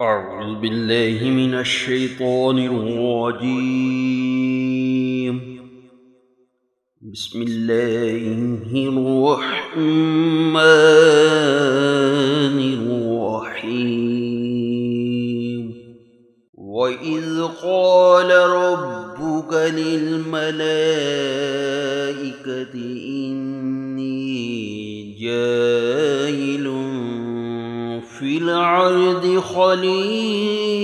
أعوذ بالله من الشيطان الرجيم. بسم الله الرحمن الرحيم. وإذ قال ربك للملائكة إني جاعل في الأرض خليفة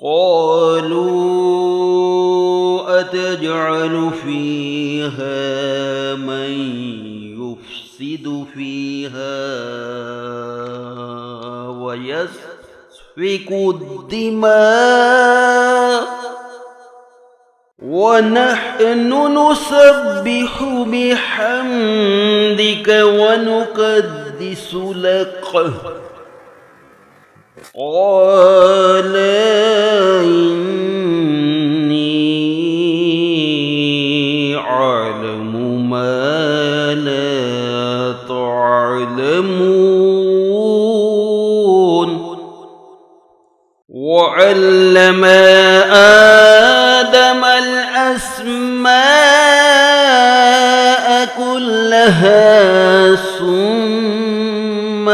قالوا أتجعل فيها من يفسد فيها ويسفك الدماء ونحن نسبح بحمدك ونقدس لك قال إني أعلم ما لا تعلمون. وعلم آدم الأسماء كلها ثم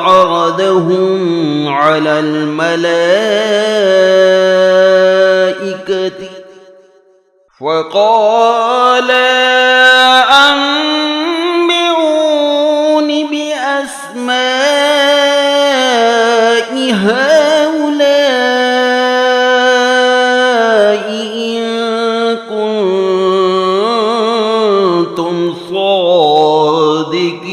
عرضهم على الملائكة فقال أنبئوني بأسماء هؤلاء إن كنتم صادقين.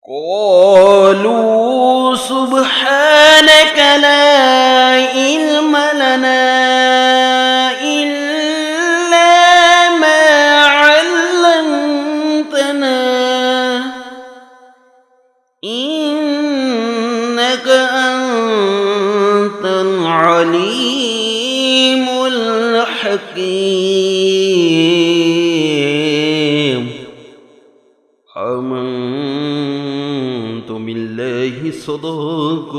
قالوا سبحانك لا علم لنا إلا ما علمتنا إنك أنت العليم الحكيم. آمنت بالله صدق